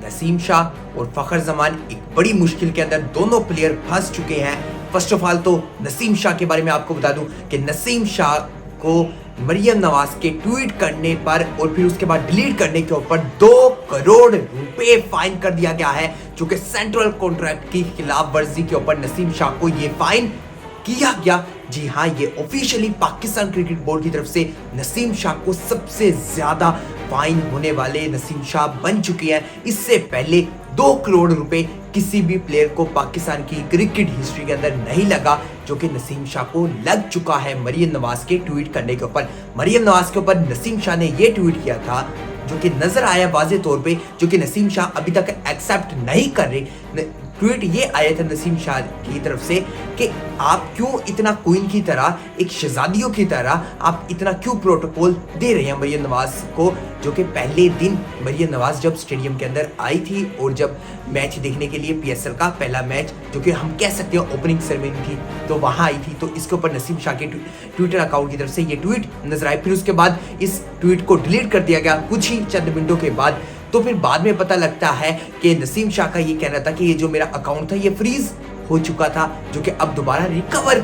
नसीम शाह और फखर जमान एक बड़ी मुश्किल के अंदर दोनों प्लेयर फंस चुके हैं। फर्स्ट ऑफ ऑल तो नसीम शाह के बारे में आपको बता दूं कि नसीम शाह को मरियम नवाज के ट्वीट करने पर और फिर उसके बाद डिलीट करने के ऊपर 2 करोड़ रुपए फाइन कर दिया गया है, जो कि सेंट्रल कॉन्ट्रैक्ट की खिलाफ वर्जी के ऊपर नसीम शाह को ये फाइन किया गया। जी हाँ, ये ऑफिशियली पाकिस्तान क्रिकेट बोर्ड की तरफ से नसीम शाह को सबसे ज्यादा फाइन होने वाले नसीम शाह बन चुके हैं। इससे पहले 2 करोड़ रुपए किसी भी प्लेयर को पाकिस्तान की क्रिकेट हिस्ट्री के अंदर नहीं लगा, जो कि नसीम शाह को लग चुका है मरियम नवाज के ट्वीट करने के ऊपर। मरियम नवाज के ऊपर नसीम शाह ने ये ट्वीट किया था, जो कि नजर आया वाजे तौर पे, जो कि नसीम शाह अभी तक एक्सेप्ट नहीं कर रहे। ट्वीट ये आया था नसीम शाह की तरफ से कि आप क्यों इतना क्वीन की तरह, एक शहजादियों की तरह आप इतना क्यों प्रोटोकॉल दे रहे हैं मरियम नवाज को, जो कि पहले दिन मरियम नवाज जब स्टेडियम के अंदर आई थी और जब मैच देखने के लिए PSL का पहला मैच, जो कि हम कह सकते हैं ओपनिंग सेरेमनी थी, तो वहां आई थी। तो इसके ऊपर नसीम शाह के ट्विटर अकाउंट की तरफ से ये ट्वीट नजर आए। फिर उसके बाद इस ट्वीट को डिलीट कर दिया गया कुछ ही चंद मिनटों के बाद। तो फिर बाद में पता लगता है कि नसीम शाह का ये कहना था कि ये जो मेरा अकाउंट था ये फ्रीज हो चुका था, जो कि अब दोबारा रिकवर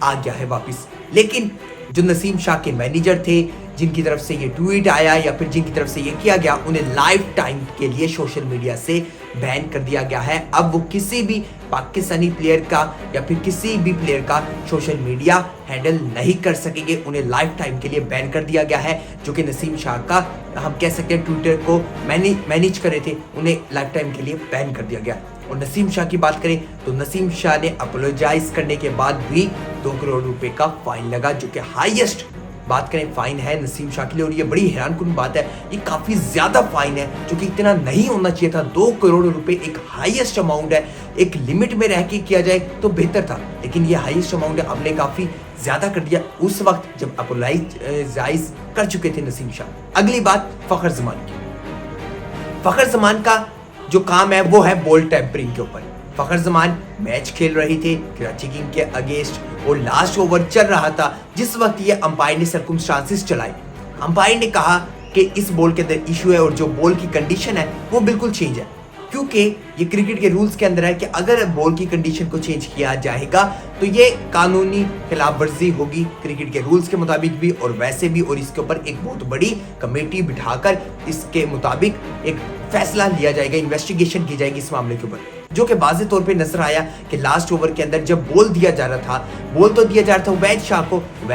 आ गया है वापस। लेकिन जो नसीम शाह के मैनेजर थे, जिनकी तरफ से ये ट्वीट आया या फिर जिनकी तरफ से ये किया गया, उन्हें लाइफ टाइम के लिए सोशल मीडिया से बैन कर दिया गया है। अब वो किसी भी पाकिस्तानी प्लेयर का या फिर किसी भी प्लेयर का सोशल मीडिया हैंडल नहीं कर सकेंगे। उन्हें लाइफ टाइम के लिए बैन कर दिया गया है, जो कि नसीम शाह का, हम कह सकते हैं, ट्विटर को मैनेज कर रहे थे, उन्हें लाइफ टाइम के लिए बैन कर दिया गया। और नसीम शाह की बात करें तो नसीम शाह ने अपोलोजाइज करने के बाद भी 2 करोड़ रुपए का फाइन लगा, जो कि हाईएस्ट बात करें फाइन है नसीम शाह के लिए। और ये बड़ी हैरानकुन बात है, ये काफी ज्यादा फाइन है, जो कि इतना नहीं होना चाहिए था। 2 करोड़ रुपए एक हाईएस्ट अमाउंट है, एक लिमिट में रह के किया जाए तो बेहतर था, लेकिन ये हाईएस्ट अमाउंट है, आपने काफी ज्यादा कर दिया उस वक्त जब अपोलोजाइज कर चुके थे नसीम शाह। अगली बात फखर जमान की। फखर जमान का जो काम है वो है बॉल टेम्परिंग के ऊपर। फखर जमान मैच खेल रहे थे कराची किंग के अगेंस्ट और लास्ट ओवर चल रहा था जिस वक्त ये अंपायर ने सर्कमस्टांसेस चलाए। अंपायर ने कहा कि इस बॉल के अंदर इशू है और जो बॉल की कंडीशन है वो बिल्कुल चेंज है, क्योंकि ये क्रिकेट के रूल्स के अंदर है कि अगर बॉल की कंडीशन को चेंज किया जाएगा तो ये कानूनी खिलाफ वर्जी होगी क्रिकेट के रूल्स के मुताबिक भी और वैसे भी, और इसके ऊपर एक बहुत बड़ी कमेटी बिठाकर इसके मुताबिक एक फैसला लिया जाएगा, इन्वेस्टिगेशन की जाएगी इस मामले के ऊपर। जो कि वाज़े तौर पे नजर आया कि लास्ट ओवर के अंदर जब बॉल दिया जा रहा था, बॉल तो दिया जा रहा था उबैद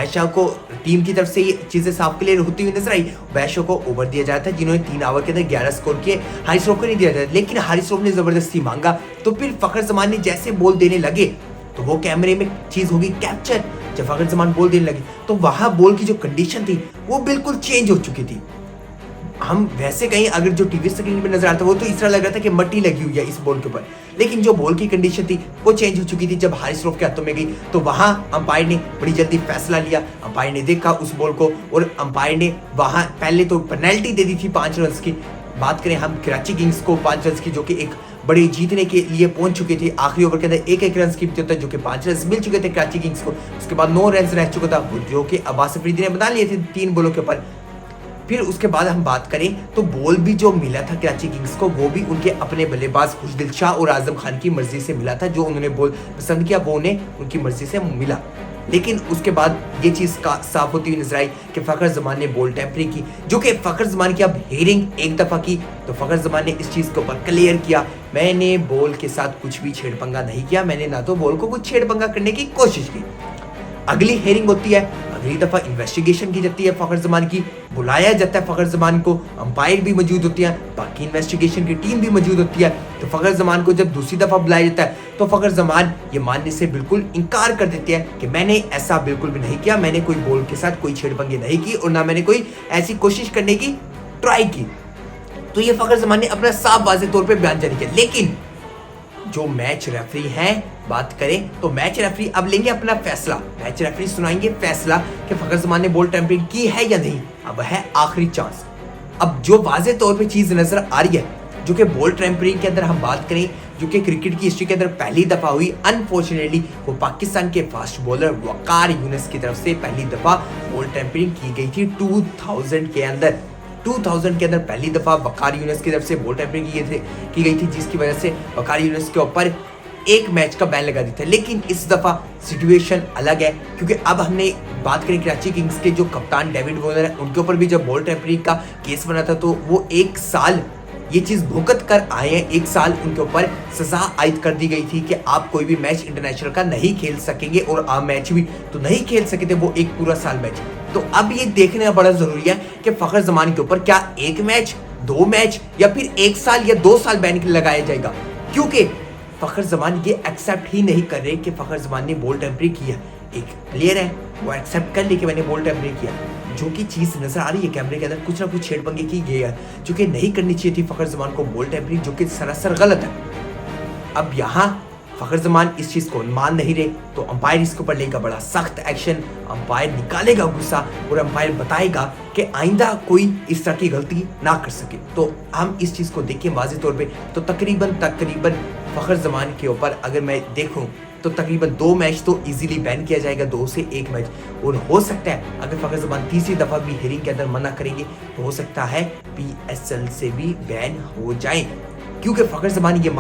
शाह को टीम की तरफ से ये चीजें साफ क्लियर होती हुई नजर आई। उबैद शाह को ओवर दिया जा रहा था जिन्होंने 3 ओवर के अंदर 11 स्कोर किए। हारिस रऊफ को नहीं दिया जाता, लेकिन हारिस रऊफ ने जबरदस्ती मांगा, तो फिर फखर जमान ने जैसे बॉल देने लगे तो वो कैमरे में चीज होगी कैप्चर। जब फखर जमान बॉल देने लगे तो वहां बॉल की जो कंडीशन थी वो बिल्कुल चेंज हो चुकी थी। हम वैसे कहीं अगर जो टीवी स्क्रीन पे नजर आता वो तो इस तरह लग रहा था कि मट्टी लगी हुई है इस बॉल के ऊपर, लेकिन जो बॉल की कंडीशन थी वो चेंज हो चुकी थी। जब हारिस रऊफ के हाथों में गई तो वहां अंपायर ने बड़ी जल्दी फैसला लिया। अंपायर ने देखा उस बॉल को और अंपायर ने वहां पहले तो पेनल्टी दे दी थी 5 रन की। बात करें हम कराची किंग्स को 5 रन की, जो कि एक बड़ी जीतने के लिए पहुंच चुके थे। आखिरी ओवर के अंदर 1-1 रन की होता है, जो कि 5 रन मिल चुके थे कराची किंग्स को। उसके बाद 9 रन रह चुका था, जो कि अब्बास अफरीदी ने बना लिए थे 3 बॉलों के ऊपर। फिर उसके बाद हम बात करें तो बॉल भी जो मिला था कराची किंग्स को वो भी उनके अपने बल्लेबाज खुशदिल शाह और आजम खान की मर्जी से मिला था। जो उन्होंने बॉल पसंद किया वो उन्हें उनकी मर्जी से मिला। लेकिन उसके बाद ये चीज का साफ होती हुई नजर आई कि फखर जमान ने बॉल टेम्परिंग की, जो कि फखर जमान की अब हेयरिंग एक दफा की तो फखर जमान ने इस चीज के ऊपर क्लियर किया, मैंने बॉल के साथ कुछ भी छेड़पंगा नहीं किया, मैंने ना तो बॉल को कुछ छेड़पंगा करने की कोशिश की। अगली हेयरिंग होती है, अगली दफा इन्वेस्टिगेशन की जाती है फखर जमान की, बुलाया जाता है फखर जमान को, अंपायर भी मौजूद होती है, बाकी इन्वेस्टिगेशन की टीम भी मौजूद होती है। तो फखर जमान को जब दूसरी दफा बुलाया जाता है तो फखर जमान ये मानने से बिल्कुल इनकार कर देते हैं कि मैंने ऐसा बिल्कुल भी नहीं किया, मैंने कोई बॉल के साथ कोई छेड़पंगी नहीं की और ना मैंने कोई ऐसी कोशिश करने की ट्राई की। तो ये फखर जमान ने अपना साफ वाज़ेह तौर पर बयान जारी किया। लेकिन जो मैच रेफरी हैं, बात करें तो मैच रेफरी अब लेंगे अपना फैसला, मैच रेफरी सुनाएंगे फैसला कि फखर जमान ने बॉल टेम्परिंग की है या नहीं। अब है आखिरी चांस। अब जो वाज़ेह तौर पे चीज नजर आ रही है, जो कि बॉल टेम्परिंग के अंदर हम बात करें, जो कि क्रिकेट की हिस्ट्री के अंदर पहली दफा हुई, अनफॉर्चुनेटली वो पाकिस्तान के फास्ट बॉलर वकार यूनिस की तरफ से पहली दफा बॉल टेम्परिंग की गई थी 2000 के अंदर। 2000 के अंदर पहली दफा वकार यूनिस की तरफ से बॉल टेम्परिंग की गई थी, जिसकी वजह से वकार यूनिस के ऊपर एक मैच का बैन लगा दिया था। लेकिन इस दफा सिचुएशन अलग है, क्योंकि अब हमने बात करें कराची किंग्स के जो कप्तान डेविड वॉर्नर है, उनके ऊपर भी जब बॉल टेम्परिंग का केस बना था तो वो 1 साल ये चीज भुगत कर आए हैं। 1 साल उनके ऊपर सजा आयद कर दी गई थी कि आप कोई भी मैच इंटरनेशनल का नहीं खेल सकेंगे, और आप मैच भी तो नहीं खेल सके थे वो एक पूरा साल मैच। तो अब ये देखना बड़ा जरूरी है कि फखर जमान के ऊपर क्या 1 मैच, 2 मैच या फिर 1 साल या 2 साल बैन लगाया जाएगा, क्योंकि फखर जमान ये एक्सेप्ट ही नहीं कर रहे कि फखर जमान ने बॉल टेम्परिंग किया। एक प्लेयर है वो एक्सेप्ट कर ले कि मैंने बॉल टेम्परिंग किया, जो कि चीज नजर आ रही है कैमरे के अंदर कुछ ना कुछ छेड़पंगे की गई है, जो कि नहीं करनी चाहिए थी फखर जमान को बॉल टेम्परिंग, जो कि सरासर गलत है। अब यहाँ फखर जमान इस चीज को मान नहीं रहे, तो अंपायर इसके ऊपर लेगा बड़ा सख्त एक्शन, अंपायर निकालेगा गुस्सा और अंपायर बताएगा कि आइंदा कोई इस तरह की गलती ना कर सके। तो हम इस चीज को देखें वाज़ेह तौर पे, तो तकरीबन फखर जमान के ऊपर अगर मैं देखूं तो तकरीबन 2 मैच तो इजीली बैन किया जाएगा, 2 से 1 मैच। और हो सकता है अगर फखर जमान तीसरी दफा भी हियरिंग के अंदर मना करेंगे तो हो सकता है PSL से भी बैन हो जाए, क्योंकि फखर जमान ये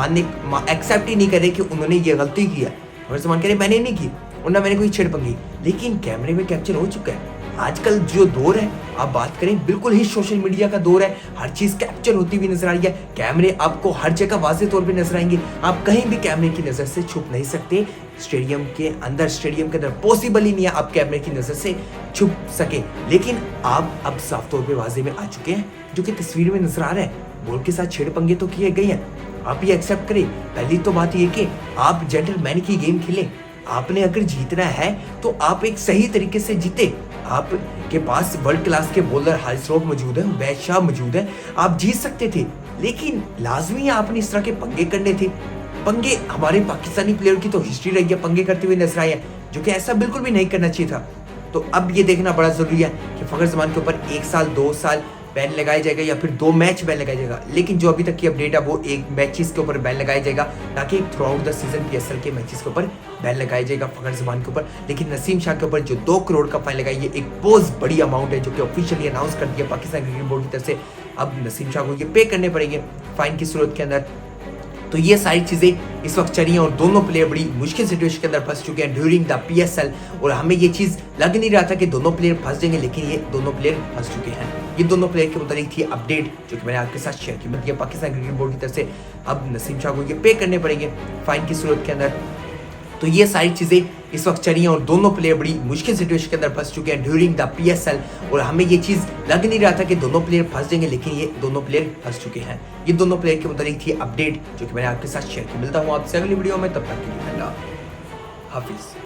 एक्सेप्ट ही नहीं करे कि उन्होंने ये गलती की है। फखर जमान कह रहे मैंने नहीं की और ना मैंने कोई छेड़पंगी, लेकिन कैमरे में कैप्चर हो चुका है। आजकल जो दौर है आप बात करें, बिल्कुल ही सोशल मीडिया का दौर है, हर चीज कैप्चर होती हुई नजर आ रही है। कैमरे आपको हर जगह वाज़ेह तौर पे नजर आएंगे, आप कहीं भी कैमरे की नजर से छुप नहीं सकते। स्टेडियम के अंदर पॉसिबल ही नहीं है आप कैमरे की नजर से छुप सके, लेकिन आप अब साफ तौर पे वाज़ेह में आ चुके हैं, जो कि तस्वीर में नजर आ रहा है। बॉल के साथ छेड़पंगे तो किए गए हैं, आप ये एक्सेप्ट करें। पहली तो बात ये कि आप जेंटलमैन की गेम खेलें, आपने अगर जीतना है तो आप एक सही तरीके से जीते। आपके पास वर्ल्ड क्लास के बॉलर हारिस रऊफ मौजूद है, वैद शाह मौजूद है, आप जीत सकते थे, लेकिन लाजमी आपने इस तरह के पंगे करने थे। पंगे हमारे पाकिस्तानी प्लेयर की तो हिस्ट्री रही है पंगे करते हुए नजर आए हैं, जो कि ऐसा बिल्कुल भी नहीं करना चाहिए था। तो अब ये देखना बड़ा जरूरी है कि फखर जमान के ऊपर 1 साल 2 साल बैन लगाया जाएगा या फिर 2 मैच बैन लगाया जाएगा। लेकिन जो अभी तक की अपडेट है वो 1 मैचेस के ऊपर बैन लगाया जाएगा, ताकि through out the season PSL के मैचेस के ऊपर बैन लगाया जाएगा फखर जमान के ऊपर। लेकिन नसीम शाह के ऊपर जो 2 करोड़ का फाइन लगाई, ये एक बहुत बड़ी अमाउंट है, जो कि ऑफिशियली अनाउंस कर दिया पाकिस्तान क्रिकेट बोर्ड की तरफ से। अब नसीम शाह को ये पे करने पड़ेंगे फाइन की सूरत के अंदर। तो ये सारी चीजें इस वक्त चल रही हैं और दोनों प्लेयर बड़ी मुश्किल सिचुएशन के अंदर फंस चुके हैं ड्यूरिंग द PSL, और हमें ये चीज लग नहीं रहा था कि दोनों प्लेयर फंस जाएंगे, लेकिन ये दोनों प्लेयर फंस चुके हैं। ये दोनों प्लेयर के मुताबिक थी अपडेट जो कि मैंने आपके साथ शेयर की। मतलब पाकिस्तान क्रिकेट बोर्ड की तरफ से अब नसीम शाह को ये पे करने पड़ेंगे फाइन की सूरत के अंदर। तो ये सारी चीजें इस वक्त चल रही हैं और दोनों प्लेयर बड़ी मुश्किल सिचुएशन के अंदर फंस चुके हैं ड्यूरिंग द PSL, और हमें ये चीज लग नहीं रहा था कि दोनों प्लेयर फंस जाएंगे, लेकिन ये दोनों प्लेयर फंस चुके हैं। ये दोनों प्लेयर के मुताबिक थी अपडेट जो कि मैंने आपके साथ शेयर की। मिलता हूँ आपसे अगली वीडियो में, तब तक के लिए अल्लाह हाफिज।